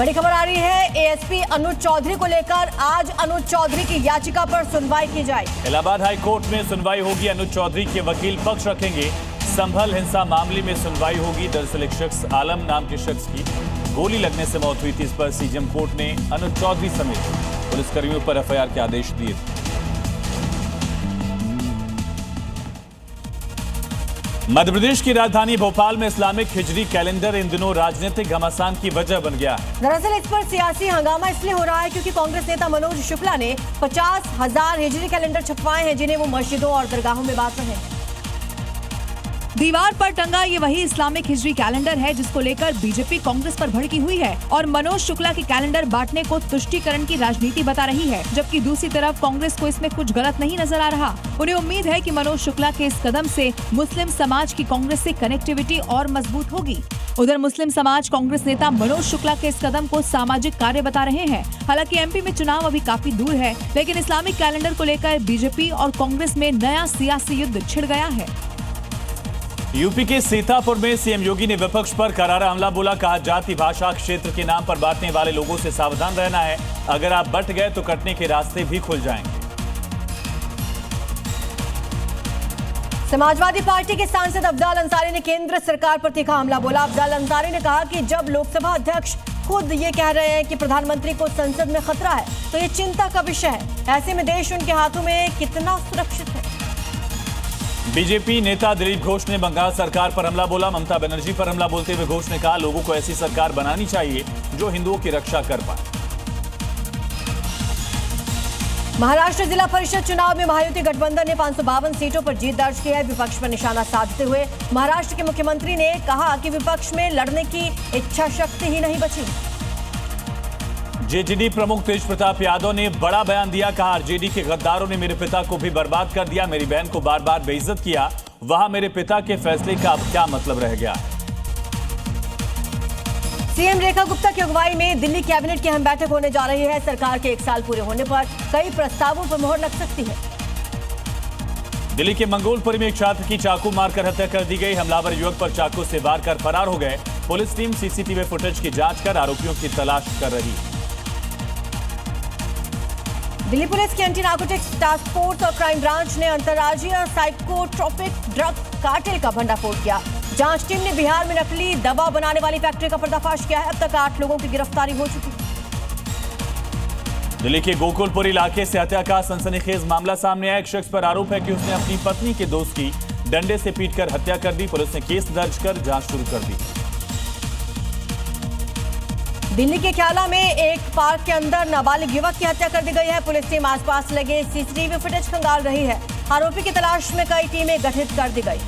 बड़ी खबर आ रही है, एएसपी अनुज चौधरी को लेकर आज अनुज चौधरी की याचिका पर सुनवाई की जाएगी। इलाहाबाद हाई कोर्ट में सुनवाई होगी। अनुज चौधरी के वकील पक्ष रखेंगे। संभल हिंसा मामले में सुनवाई होगी। दरअसल एक शख्स आलम नाम के शख्स की गोली लगने से मौत हुई थी। इस पर सीजेएम कोर्ट ने अनुज चौधरी समेत पुलिसकर्मियों पर एफआईआर के आदेश दिए थे। मध्य प्रदेश की राजधानी भोपाल में इस्लामिक हिजरी कैलेंडर इन दिनों राजनीतिक घमासान की वजह बन गया है। दरअसल इस पर सियासी हंगामा इसलिए हो रहा है क्योंकि कांग्रेस नेता मनोज शुक्ला ने 50,000 हिजरी कैलेंडर छपवाए हैं, जिन्हें वो मस्जिदों और दरगाहों में बांट रहे हैं। दीवार पर टंगा ये वही इस्लामिक हिजरी कैलेंडर है जिसको लेकर बीजेपी कांग्रेस पर भड़की हुई है और मनोज शुक्ला के कैलेंडर बांटने को तुष्टीकरण की राजनीति बता रही है, जबकि दूसरी तरफ कांग्रेस को इसमें कुछ गलत नहीं नजर आ रहा। उन्हें उम्मीद है कि मनोज शुक्ला के इस कदम से मुस्लिम समाज की कांग्रेस से कनेक्टिविटी और मजबूत होगी। उधर मुस्लिम समाज कांग्रेस नेता मनोज शुक्ला के इस कदम को सामाजिक कार्य बता रहे हैं। हालांकि एमपी में चुनाव अभी काफी दूर है, लेकिन इस्लामिक कैलेंडर को लेकर बीजेपी और कांग्रेस में नया सियासी युद्ध छिड़ गया है। यूपी के सीतापुर में सीएम योगी ने विपक्ष पर करारा हमला बोला। कहा, जाति भाषा क्षेत्र के नाम पर बांटने वाले लोगों से सावधान रहना है। अगर आप बट गए तो कटने के रास्ते भी खुल जाएंगे। समाजवादी पार्टी के सांसद अफजाल अंसारी ने केंद्र सरकार पर तीखा हमला बोला। अफजाल अंसारी ने कहा कि जब लोकसभा अध्यक्ष खुद ये कह रहे हैं कि प्रधानमंत्री को संसद में खतरा है, तो ये चिंता का विषय है। ऐसे में देश उनके हाथों में कितना सुरक्षित है। बीजेपी नेता दिलीप घोष ने बंगाल सरकार पर हमला बोला। ममता बनर्जी पर हमला बोलते हुए घोष ने कहा, लोगों को ऐसी सरकार बनानी चाहिए जो हिंदुओं की रक्षा कर पाए। महाराष्ट्र जिला परिषद चुनाव में महायुति गठबंधन ने 552 सीटों पर जीत दर्ज की है। विपक्ष पर निशाना साधते हुए महाराष्ट्र के मुख्यमंत्री ने कहा कि विपक्ष में लड़ने की इच्छा शक्ति ही नहीं बची। जेजेडी प्रमुख तेज प्रताप यादव ने बड़ा बयान दिया। कहा, आरजेडी के गद्दारों ने मेरे पिता को भी बर्बाद कर दिया। मेरी बहन को बार बार बेइज्जत किया। वहां मेरे पिता के फैसले का अब क्या मतलब रह गया। सीएम रेखा गुप्ता की अगुवाई में दिल्ली कैबिनेट की अहम बैठक होने जा रही है। सरकार के 1 साल पूरे होने पर कई प्रस्तावों पर मोहर लग सकती है। दिल्ली के मंगोलपुरी में एक छात्र की चाकू मारकर हत्या कर दी गई। हमलावर युवक पर चाकू से वार कर फरार हो गए। पुलिस टीम सीसीटीवी फुटेज की जांच कर आरोपियों की तलाश कर रही है। दिल्ली पुलिस की एंटी नार्कोटिक्स टास्क फोर्स और क्राइम ब्रांच ने अंतर्राज्यीय साइकोट्रोपिक ड्रग कार्टेल का भंडाफोड़ किया। जांच टीम ने बिहार में नकली दवा बनाने वाली फैक्ट्री का पर्दाफाश किया है। अब तक 8 लोगों की गिरफ्तारी हो चुकी है। दिल्ली के गोकुलपुर इलाके से हत्या का सनसनीखेज मामला सामने आया। एक शख्स पर आरोप है कि उसने अपनी पत्नी के दोस्त की डंडे से पीटकर हत्या कर दी। पुलिस ने केस दर्ज कर जांच शुरू कर दी। दिल्ली के ख्याला में एक पार्क के अंदर नाबालिग युवक की हत्या कर दी गई है। पुलिस टीम आसपास लगे सीसीटीवी फुटेज खंगाल रही है। आरोपी की तलाश में कई टीमें गठित कर दी गई।